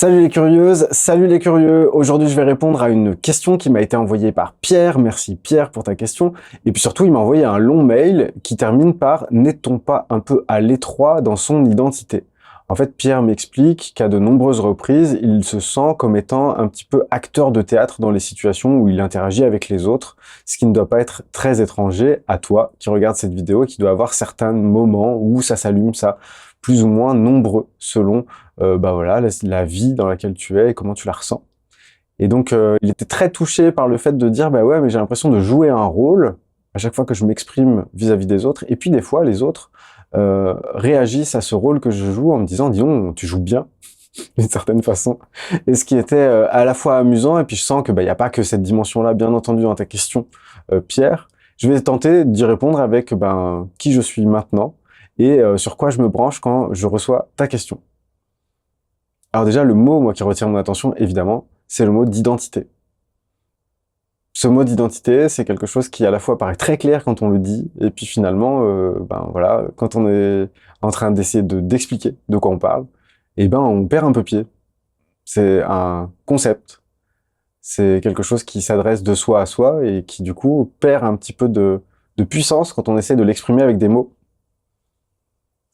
Salut les curieuses, salut les curieux. Aujourd'hui, je vais répondre à une question qui m'a été envoyée par Pierre. Merci Pierre pour ta question. Et puis surtout, il m'a envoyé un long mail qui termine par « N'est-on pas un peu à l'étroit dans son identité ?» En fait, Pierre m'explique qu'à de nombreuses reprises, il se sent comme étant un petit peu acteur de théâtre dans les situations où il interagit avec les autres, ce qui ne doit pas être très étranger à toi qui regarde cette vidéo et qui doit avoir certains moments où ça s'allume, ça plus ou moins nombreux selon voilà, la vie dans laquelle tu es et comment tu la ressens. Et donc, il était très touché par le fait de dire, bah ouais, mais j'ai l'impression de jouer un rôle à chaque fois que je m'exprime vis-à-vis des autres. Et puis des fois, les autres réagissent à ce rôle que je joue en me disant, dis donc, tu joues bien, d'une certaine façon. Et ce qui était à la fois amusant, et puis je sens que il n'y a pas que cette dimension-là, bien entendu, dans ta question, Pierre. Je vais tenter d'y répondre avec qui je suis maintenant et sur quoi je me branche quand je reçois ta question. Alors déjà, le mot, moi, qui retient mon attention, évidemment, c'est le mot d'identité. Ce mot d'identité, c'est quelque chose qui, à la fois, paraît très clair quand on le dit, et puis finalement, voilà, quand on est en train d'essayer d'expliquer de quoi on parle, on perd un peu pied. C'est un concept. C'est quelque chose qui s'adresse de soi à soi, et qui, du coup, perd un petit peu de puissance quand on essaie de l'exprimer avec des mots,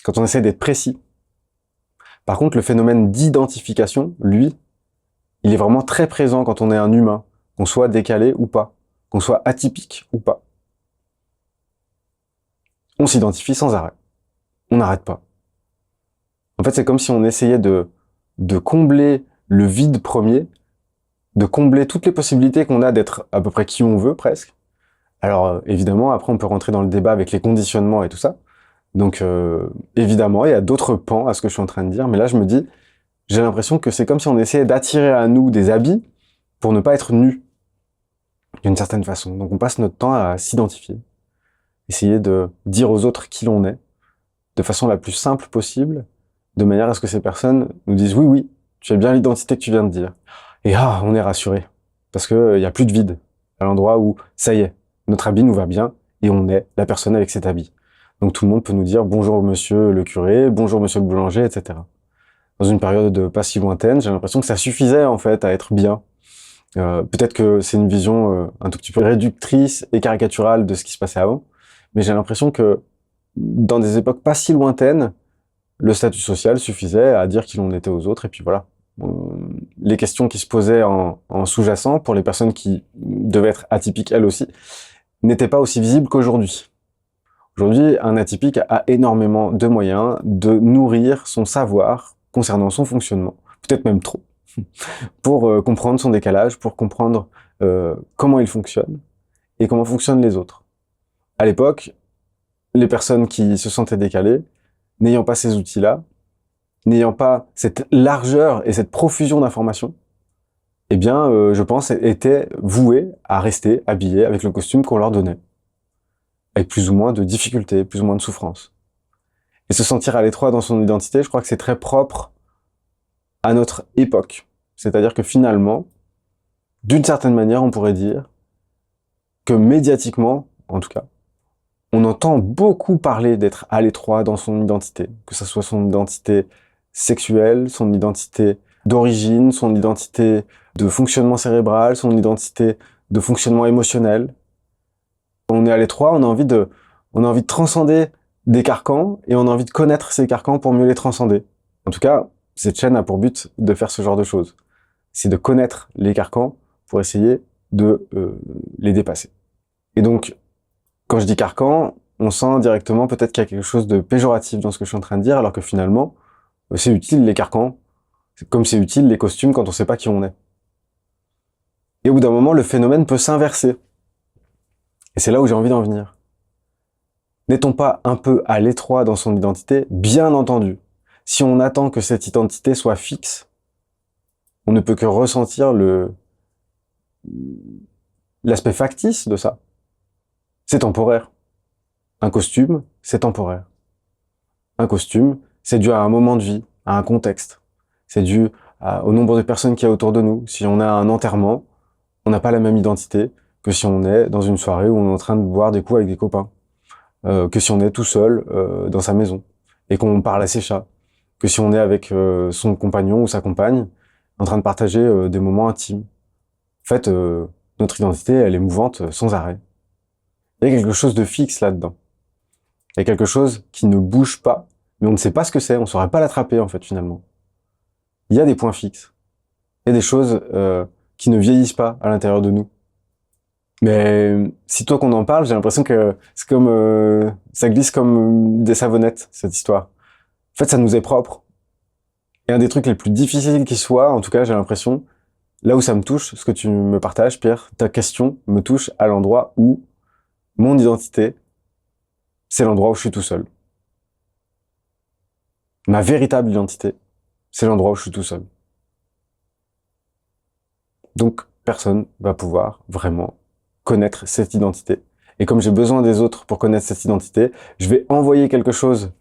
quand on essaie d'être précis. Par contre, le phénomène d'identification, lui, il est vraiment très présent quand on est un humain, qu'on soit décalé ou pas, qu'on soit atypique ou pas. On s'identifie sans arrêt. On n'arrête pas. En fait, c'est comme si on essayait de combler le vide premier, de combler toutes les possibilités qu'on a d'être à peu près qui on veut, presque. Alors, évidemment, après, on peut rentrer dans le débat avec les conditionnements et tout ça. Donc, évidemment, il y a d'autres pans à ce que je suis en train de dire, mais là, je me dis, j'ai l'impression que c'est comme si on essayait d'attirer à nous des habits pour ne pas être nus, d'une certaine façon. Donc on passe notre temps à s'identifier, essayer de dire aux autres qui l'on est, de façon la plus simple possible, de manière à ce que ces personnes nous disent « Oui, oui, tu as bien l'identité que tu viens de dire. » Et on est rassuré, parce qu'il n'y a plus de vide, à l'endroit où, ça y est, notre habit nous va bien, et on est la personne avec cet habit. Donc tout le monde peut nous dire « Bonjour monsieur le curé, bonjour monsieur le boulanger, etc. » Dans une période pas si lointaine, j'ai l'impression que ça suffisait en fait à être bien. Peut-être que c'est une vision un tout petit peu réductrice et caricaturale de ce qui se passait avant, mais j'ai l'impression que dans des époques pas si lointaines, le statut social suffisait à dire qui l'on était aux autres, et puis voilà. Les questions qui se posaient en sous-jacent, pour les personnes qui devaient être atypiques elles aussi, n'étaient pas aussi visibles qu'aujourd'hui. Aujourd'hui, un atypique a énormément de moyens de nourrir son savoir concernant son fonctionnement, peut-être même trop, pour comprendre son décalage, pour comprendre comment il fonctionne et comment fonctionnent les autres. À l'époque, les personnes qui se sentaient décalées, n'ayant pas ces outils-là, n'ayant pas cette largeur et cette profusion d'informations, je pense, étaient vouées à rester habillées avec le costume qu'on leur donnait, avec plus ou moins de difficultés, plus ou moins de souffrances. Et se sentir à l'étroit dans son identité, je crois que c'est très propre à notre époque. C'est-à-dire que finalement, d'une certaine manière, on pourrait dire que médiatiquement, en tout cas, on entend beaucoup parler d'être à l'étroit dans son identité, que ce soit son identité sexuelle, son identité d'origine, son identité de fonctionnement cérébral, son identité de fonctionnement émotionnel. On est à l'étroit, on a envie de transcender des carcans, et on a envie de connaître ces carcans pour mieux les transcender. En tout cas, cette chaîne a pour but de faire ce genre de choses. C'est de connaître les carcans pour essayer de les dépasser. Et donc, quand je dis carcan, on sent directement peut-être qu'il y a quelque chose de péjoratif dans ce que je suis en train de dire, alors que finalement, c'est utile les carcans, comme c'est utile les costumes quand on ne sait pas qui on est. Et au bout d'un moment, le phénomène peut s'inverser. Et c'est là où j'ai envie d'en venir. N'est-on pas un peu à l'étroit dans son identité? Bien entendu. Si on attend que cette identité soit fixe, on ne peut que ressentir l'aspect factice de ça. C'est temporaire. Un costume, c'est temporaire. Un costume, c'est dû à un moment de vie, à un contexte. C'est dû au nombre de personnes qu'il y a autour de nous. Si on a un enterrement, on n'a pas la même identité que si on est dans une soirée où on est en train de boire des coups avec des copains. Que si on est tout seul dans sa maison et qu'on parle à ses chats. Que si on est avec son compagnon ou sa compagne en train de partager des moments intimes. En fait, notre identité, elle est mouvante sans arrêt. Il y a quelque chose de fixe là-dedans. Il y a quelque chose qui ne bouge pas, mais on ne sait pas ce que c'est, on ne saurait pas l'attraper en fait finalement. Il y a des points fixes. Il y a des choses qui ne vieillissent pas à l'intérieur de nous. Mais sitôt qu'on en parle, j'ai l'impression que c'est comme ça glisse comme des savonnettes, cette histoire. En fait, ça nous est propre. Et un des trucs les plus difficiles qui soit, en tout cas, j'ai l'impression, là où ça me touche, ce que tu me partages, Pierre, ta question me touche à l'endroit où mon identité, c'est l'endroit où je suis tout seul. Ma véritable identité, c'est l'endroit où je suis tout seul. Donc, personne va pouvoir vraiment connaître cette identité. Et comme j'ai besoin des autres pour connaître cette identité, je vais envoyer quelque chose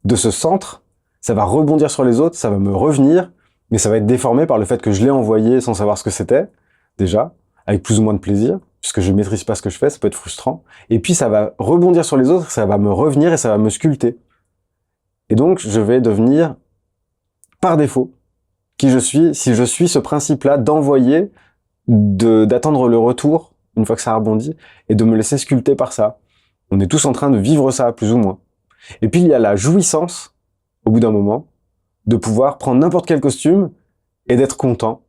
de ce centre, ça va rebondir sur les autres, ça va me revenir, mais ça va être déformé par le fait que je l'ai envoyé sans savoir ce que c'était, déjà, avec plus ou moins de plaisir, puisque je maîtrise pas ce que je fais, ça peut être frustrant. Et puis ça va rebondir sur les autres, ça va me revenir et ça va me sculpter. Et donc, je vais devenir, par défaut, qui je suis, si je suis ce principe-là d'envoyer, d'attendre le retour, une fois que ça rebondit, et de me laisser sculpter par ça. On est tous en train de vivre ça, plus ou moins. Et puis, il y a la jouissance, au bout d'un moment, de pouvoir prendre n'importe quel costume et d'être content.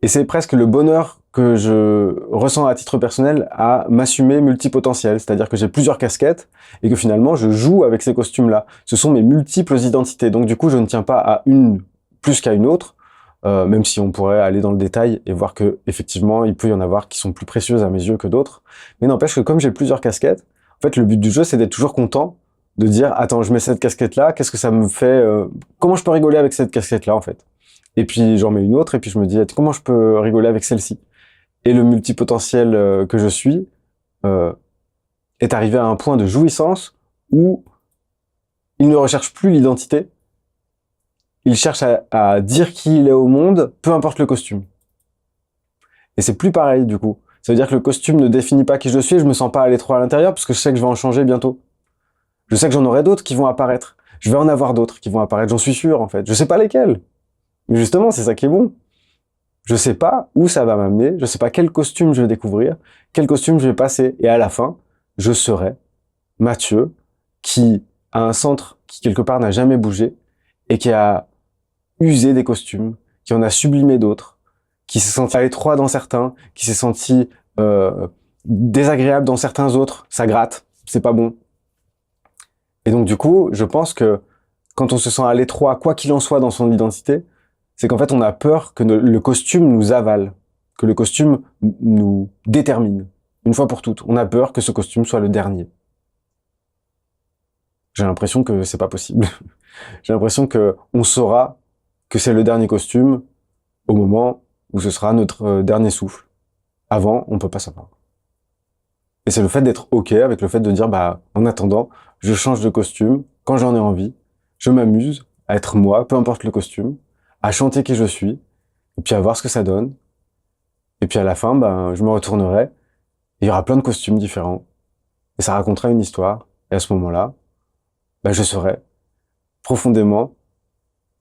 Et c'est presque le bonheur que je ressens à titre personnel à m'assumer multipotentiel. C'est-à-dire que j'ai plusieurs casquettes et que finalement, je joue avec ces costumes-là. Ce sont mes multiples identités. Donc du coup, je ne tiens pas à une plus qu'à une autre, même si on pourrait aller dans le détail et voir que effectivement, il peut y en avoir qui sont plus précieuses à mes yeux que d'autres. Mais n'empêche que comme j'ai plusieurs casquettes, en fait, le but du jeu, c'est d'être toujours content, de dire, attends, je mets cette casquette-là, qu'est-ce que ça me fait, comment je peux rigoler avec cette casquette-là, en fait. Et puis, j'en mets une autre, et puis je me dis, comment je peux rigoler avec celle-ci. Et le multipotentiel que je suis est arrivé à un point de jouissance où il ne recherche plus l'identité, il cherche à dire qui il est au monde, peu importe le costume. Et c'est plus pareil, du coup. Ça veut dire que le costume ne définit pas qui je suis, je me sens pas à l'étroit à l'intérieur, parce que je sais que je vais en changer bientôt. Je sais que j'en aurai d'autres qui vont apparaître. Je vais en avoir d'autres qui vont apparaître, j'en suis sûr, en fait. Je sais pas lesquels. Mais justement, c'est ça qui est bon. Je sais pas où ça va m'amener, je sais pas quel costume je vais découvrir, quel costume je vais passer. Et à la fin, je serai Mathieu, qui a un centre qui, quelque part, n'a jamais bougé, et qui a usé des costumes, qui en a sublimé d'autres, qui s'est senti à l'étroit dans certains, qui s'est senti désagréable dans certains autres. Ça gratte, c'est pas bon. Et donc, du coup, je pense que quand on se sent à l'étroit, quoi qu'il en soit dans son identité, c'est qu'en fait, on a peur que le costume nous avale, que le costume nous détermine, une fois pour toutes. On a peur que ce costume soit le dernier. J'ai l'impression que c'est pas possible. J'ai l'impression que on saura que c'est le dernier costume au moment où ce sera notre dernier souffle. Avant, on peut pas savoir. Et c'est le fait d'être OK avec le fait de dire, bah, en attendant, je change de costume quand j'en ai envie, je m'amuse à être moi, peu importe le costume, à chanter qui je suis, et puis à voir ce que ça donne. Et puis à la fin, ben, je me retournerai, et il y aura plein de costumes différents, et ça racontera une histoire, et à ce moment-là, ben, je saurai profondément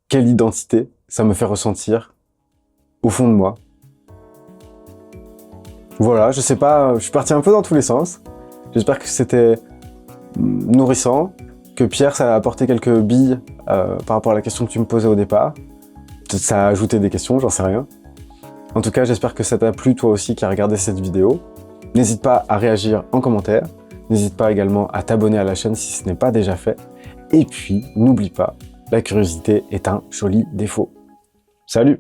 quelle identité ça me fait ressentir au fond de moi. Voilà, je sais pas, je suis parti un peu dans tous les sens. J'espère que c'était nourrissant, que Pierre, ça a apporté quelques billes par rapport à la question que tu me posais au départ. Peut-être ça a ajouté des questions, j'en sais rien. En tout cas, j'espère que ça t'a plu toi aussi qui a regardé cette vidéo. N'hésite pas à réagir en commentaire. N'hésite pas également à t'abonner à la chaîne si ce n'est pas déjà fait. Et puis, n'oublie pas, la curiosité est un joli défaut. Salut!